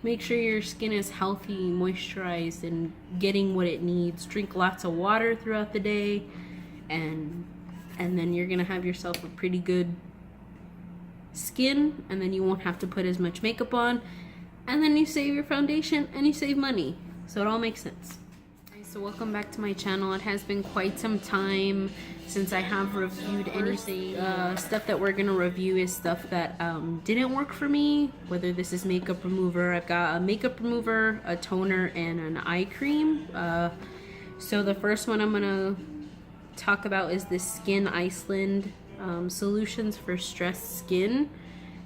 make sure your skin is healthy, moisturized, and getting what it needs. Drink lots of water throughout the day, and then you're gonna have yourself a pretty good skin, and then you won't have to put as much makeup on, and then you save your foundation and you save money. So it all makes sense. So welcome back to my channel. It has been quite some time since I have reviewed anything. Stuff that we're gonna review is stuff that didn't work for me, whether this is makeup remover. I've got a makeup remover, a toner, and an eye cream. So the first one I'm gonna talk about is the SKYN ICELAND solutions for stressed skin,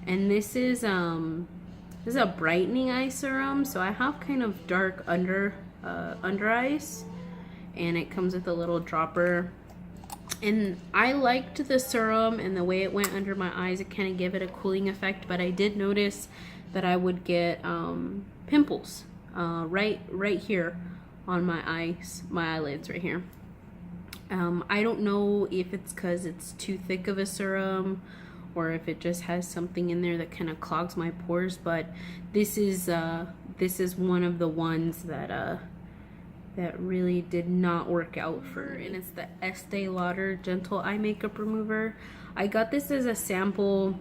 and this is a brightening eye serum. So I have kind of dark under eyes, and it comes with a little dropper, and I liked the serum and the way it went under my eyes. It kind of gave it a cooling effect, but I did notice that I would get pimples right here on my eyes, my eyelids right here. I don't know if it's because it's too thick of a serum or if it just has something in there that kind of clogs my pores, but this is one of the ones that really did not work out for me. And it's the Estee Lauder Gentle Eye Makeup Remover. I got this as a sample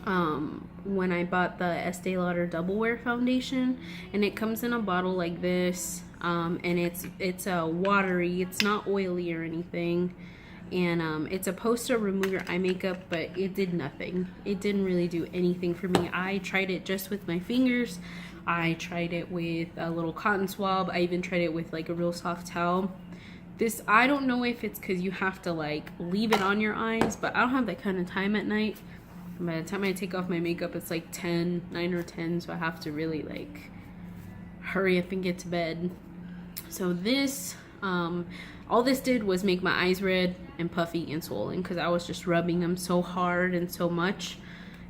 when I bought the Estee Lauder Double Wear Foundation, and it comes in a bottle like this, and it's watery, it's not oily or anything, and it's supposed to remove your eye makeup, but it did nothing. It didn't really do anything for me. I tried it just with my fingers. I tried it with a little cotton swab. I even tried it with like a real soft towel. This, I don't know if it's because you have to like leave it on your eyes, but I don't have that kind of time at night. And by the time I take off my makeup, it's like 9 or 10, so I have to really like hurry up and get to bed. So this, all this did was make my eyes red and puffy and swollen because I was just rubbing them so hard and so much.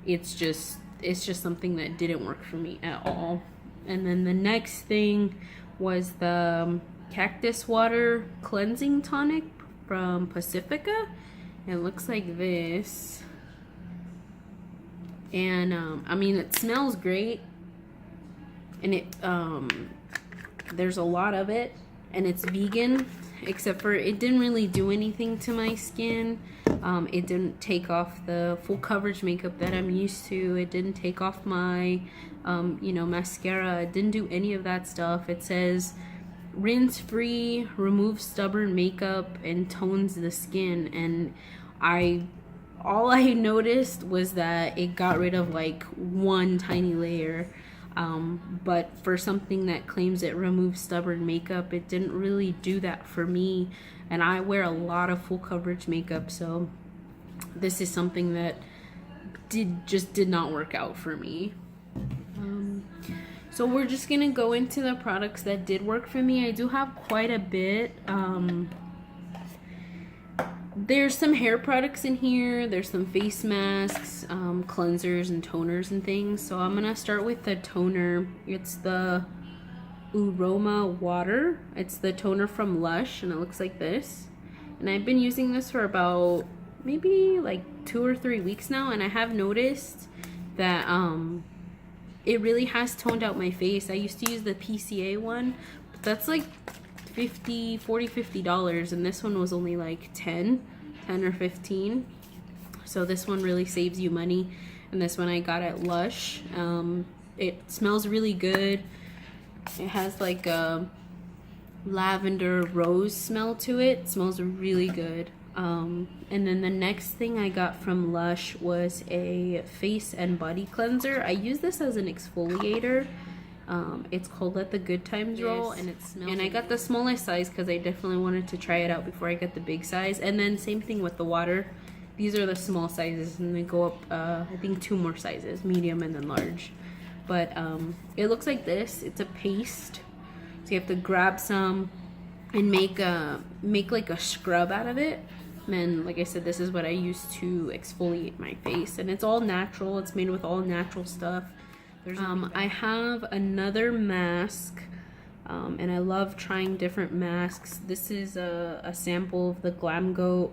It's just something that didn't work for me at all. And then the next thing was the Cactus Water Cleansing Tonic from PACIFICA. It looks like this. And I mean, it smells great, and it there's a lot of it, and it's vegan, except for it didn't really do anything to my skin. It didn't take off the full coverage makeup that I'm used to. It didn't take off my mascara. It didn't do any of that stuff. It says rinse free, removes stubborn makeup, and tones the skin. And all I noticed was that it got rid of like one tiny layer, but for something that claims it removes stubborn makeup, it didn't really do that for me, and I wear a lot of full coverage makeup, so this is something that just did not work out for me. So we're just gonna go into the products that did work for me. I do have quite a bit. There's some hair products in here. There's some face masks, cleansers, and toners and things. So I'm gonna start with the toner. It's the Aroma Water. It's the toner from LUSH, and it looks like this. And I've been using this for about maybe like 2 or 3 weeks now, and I have noticed that it really has toned out my face. I used to use the PCA one, but that's like $50 and this one was only like 10 or 15. So this one really saves you money, and this one I got at LUSH. It smells really good. It has like a lavender rose smell to it. It smells really good. And then the next thing I got from LUSH was a face and body cleanser. I use this as an exfoliator. It's called Let the Good Times Roll, and it smells. And I got the smallest size because I definitely wanted to try it out before I get the big size. And then same thing with the water. These are the small sizes, and they go up I think 2 more sizes, medium and then large. But it looks like this. It's a paste, so you have to grab some and make like a scrub out of it. And like I said, this is what I use to exfoliate my face, and it's all natural. It's made with all natural stuff. I have another mask, and I love trying different masks. This is a sample of the GLAMGLOW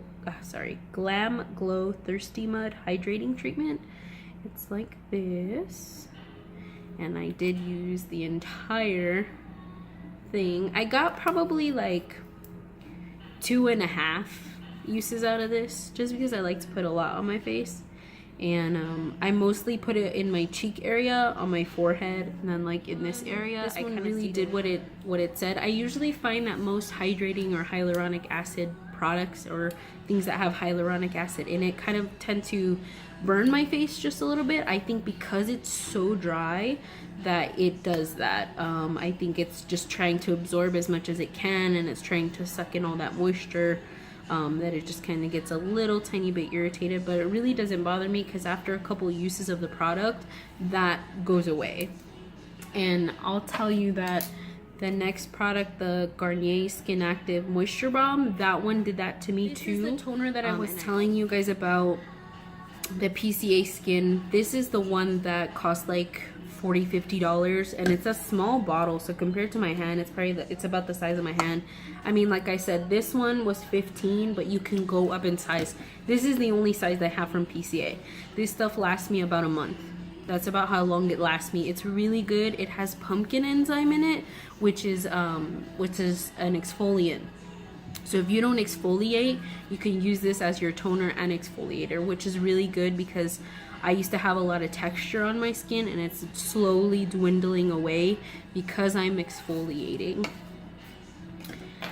Thirsty Mud Hydrating Treatment. It's like this, and I did use the entire thing. I got probably like 2.5 uses out of this, just because I like to put a lot on my face. And I mostly put it in my cheek area, on my forehead, and then like in this area. This one really did what it said. I usually find that most hydrating or hyaluronic acid products, or things that have hyaluronic acid in it, kind of tend to burn my face just a little bit. I think because it's so dry that it does that. I think it's just trying to absorb as much as it can, and it's trying to suck in all that moisture. That it just kind of gets a little tiny bit irritated, but it really doesn't bother me because after a couple uses of the product, that goes away. And I'll tell you that the next product, the Garnier Skin Active Moisture Balm, that one did that to me too. This is the toner that I was telling you guys about, the PCA Skin. This is the one that cost like $40-50, and it's a small bottle, so compared to my hand, it's about the size of my hand. I mean, like I said, this one was $15, but you can go up in size. This is the only size I have from PCA. This stuff lasts me about a month. That's about how long it lasts me. It's really good. It has pumpkin enzyme in it, which is an exfoliant. So if you don't exfoliate, you can use this as your toner and exfoliator, which is really good because I used to have a lot of texture on my skin, and it's slowly dwindling away because I'm exfoliating.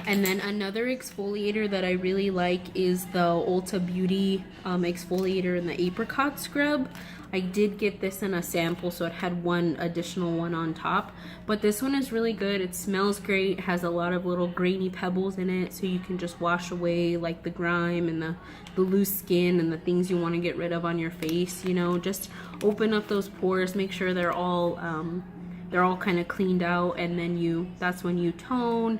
And then another exfoliator that I really like is the Ulta Beauty exfoliator in the apricot scrub. I did get this in a sample, so it had one additional one on top, but this one is really good. It smells great, has a lot of little grainy pebbles in it, so you can just wash away like the grime and the loose skin and the things you want to get rid of on your face. You know, just open up those pores, make sure they're all kind of cleaned out, and then that's when you tone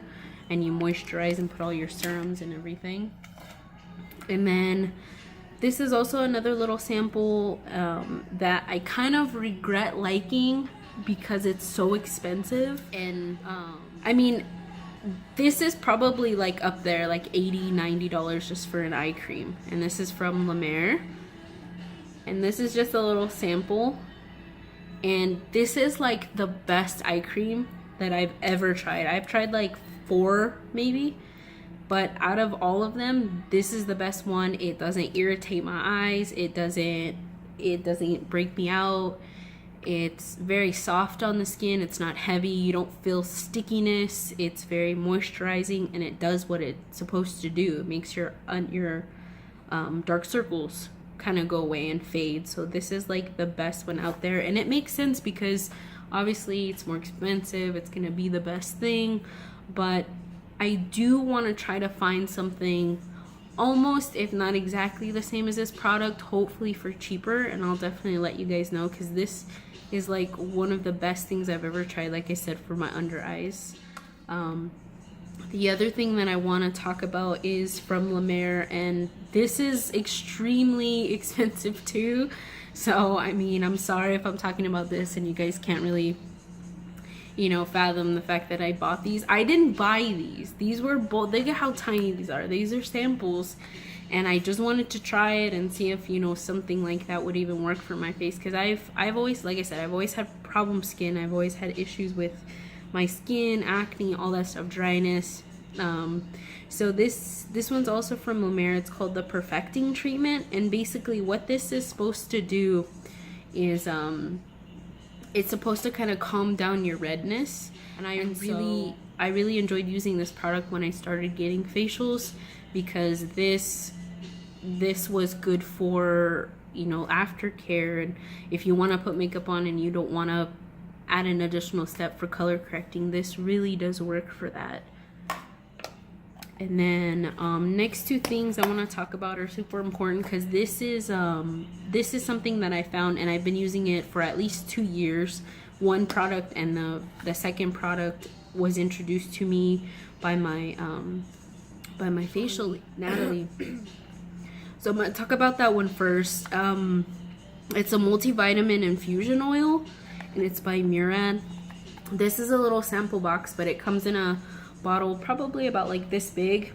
and you moisturize and put all your serums and everything. And then this is also another little sample that I kind of regret liking because it's so expensive. And I mean, this is probably like up there, like $80-90 just for an eye cream. And this is from La Mer. And this is just a little sample. And this is like the best eye cream that I've ever tried. I've tried like 4 maybe. But out of all of them, this is the best one. It doesn't irritate my eyes. It doesn't break me out. It's very soft on the skin. It's not heavy. You don't feel stickiness. It's very moisturizing, and it does what it's supposed to do. It makes your dark circles kind of go away and fade. So this is like the best one out there, and it makes sense because obviously it's more expensive. It's gonna be the best thing, but I do want to try to find something almost, if not exactly the same as this product, hopefully for cheaper, and I'll definitely let you guys know because this is like one of the best things I've ever tried, like I said, for my under eyes. The other thing that I want to talk about is from La Mer, and this is extremely expensive too. So I mean, I'm sorry if I'm talking about this and you guys can't really, you know, fathom the fact that I bought these. I didn't buy these. These were both, look at how tiny these are. These are samples, and I just wanted to try it and see if, you know, something like that would even work for my face, because I've always, like I said, I've always had problem skin. I've always had issues with my skin, acne, all that stuff, dryness. So this one's also from La Mer. It's called the Perfecting Treatment, and basically what this is supposed to do is it's supposed to kind of calm down your redness. And I really enjoyed using this product when I started getting facials, because this was good for, you know, aftercare, and if you want to put makeup on and you don't want to add an additional step for color correcting, this really does work for that. And then next 2 things I want to talk about are super important, because this is something that I found, and I've been using it for at least 2 years. One product, and the second product was introduced to me by my facial Natalie. So I'm gonna talk about that one first. It's a multivitamin infusion oil, and it's by MURAD. This is a little sample box, but it comes in a bottle probably about like this big.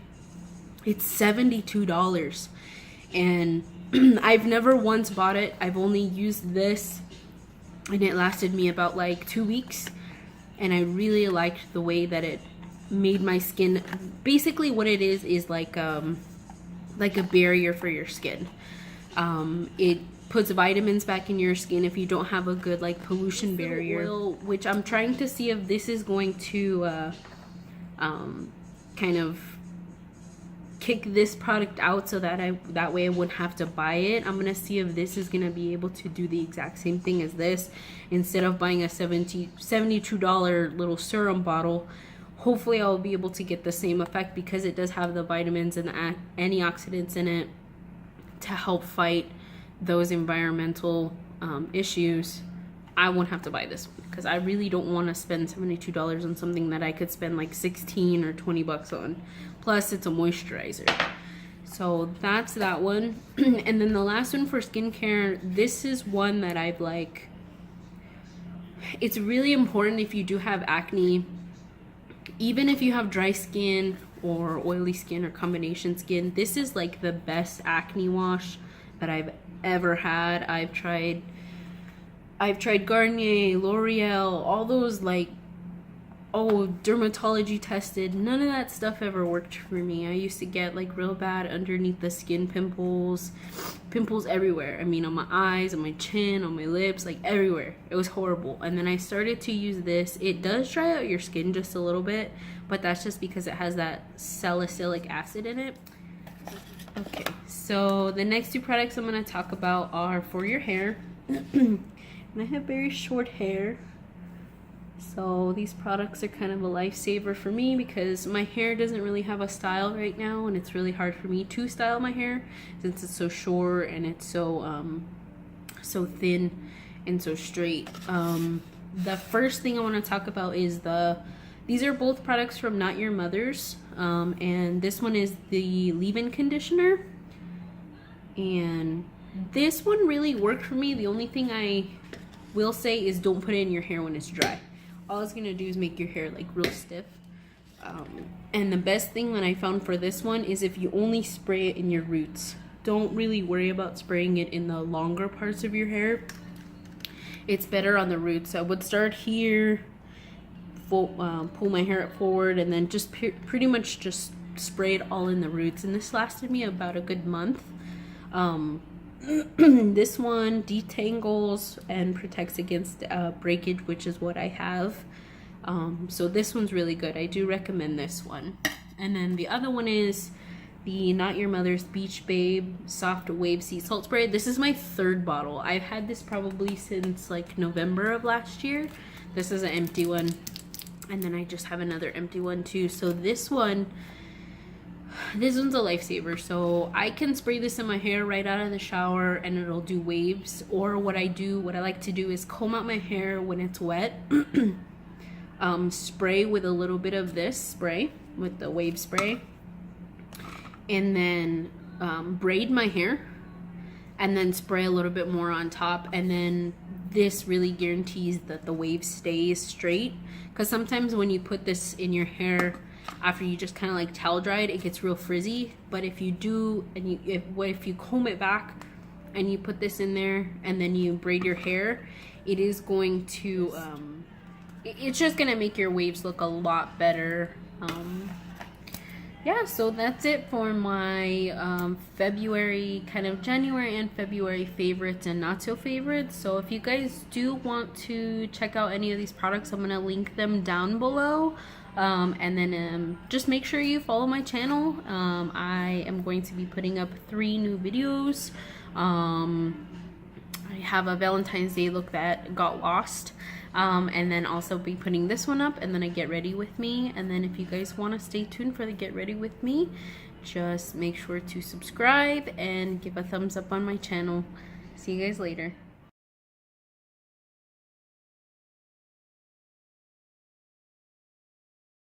It's $72, and I've never once bought it. I've only used this and it lasted me about like 2 weeks, and I really liked the way that it made my skin. Basically what it is like a barrier for your skin. It puts vitamins back in your skin if you don't have a good like pollution barrier, which I'm trying to see if this is going to kind of kick this product out so that way I wouldn't have to buy it. I'm gonna see if this is gonna be able to do the exact same thing as this. Instead of buying a $72 little serum bottle, hopefully I'll be able to get the same effect, because it does have the vitamins and the antioxidants in it to help fight those environmental issues. I won't have to buy this one because I really don't want to spend $72 on something that I could spend like 16 or 20 bucks on. Plus it's a moisturizer. So that's that one. And then the last one for skincare, this is one that I've like, it's really important if you do have acne, even if you have dry skin or oily skin or combination skin, this is like the best acne wash that I've ever had. I've tried Garnier, L'Oreal, all those like, dermatology tested. None of that stuff ever worked for me. I used to get like real bad underneath the skin pimples everywhere. I mean, on my eyes, on my chin, on my lips, like everywhere. It was horrible. And then I started to use this. It does dry out your skin just a little bit, but that's just because it has that salicylic acid in it. Okay, so the next two products I'm going to talk about are for your hair. And I have very short hair, so these products are kind of a lifesaver for me because my hair doesn't really have a style right now, and it's really hard for me to style my hair since it's so short and it's so so thin and so straight. The first thing I want to talk about is these are both products from Not Your Mother's, and this one is the leave-in conditioner, and this one really worked for me. The only thing I will say is don't put it in your hair when it's dry. All it's gonna do is make your hair like real stiff. And the best thing that I found for this one is if you only spray it in your roots. Don't really worry about spraying it in the longer parts of your hair. It's better on the roots. So I would start here, pull my hair up forward, and then just pretty much just spray it all in the roots. And this lasted me about a good month. This one detangles and protects against breakage, which is what I have. So this one's really good. I do recommend this one. And then the other one is the Not Your Mother's Beach Babe Soft Wave Sea Salt Spray. This is my third bottle. I've had this probably since like November of last year. This is an empty one, and then I just have another empty one too. So this one's a lifesaver. So I can spray this in my hair right out of the shower and it'll do waves. Or what I like to do is comb out my hair when it's wet, spray with a little bit of this spray, with the wave spray, and then braid my hair and then spray a little bit more on top. And then this really guarantees that the wave stays straight, because sometimes when you put this in your hair after you just kind of like towel dry it, it gets real frizzy. But if you do, and if you comb it back and you put this in there and then you braid your hair, it is going to it's just gonna make your waves look a lot better. Yeah, so that's it for my February, kind of January and February favorites and not so favorites. So if you guys do want to check out any of these products, I'm gonna link them down below. And then just make sure you follow my channel. I am going to be putting up 3 new videos. I have a Valentine's Day look that got lost, and then also be putting this one up, and then a Get Ready With Me. And then if you guys want to stay tuned for the Get Ready With Me, just make sure to subscribe and give a thumbs up on my channel. See you guys later.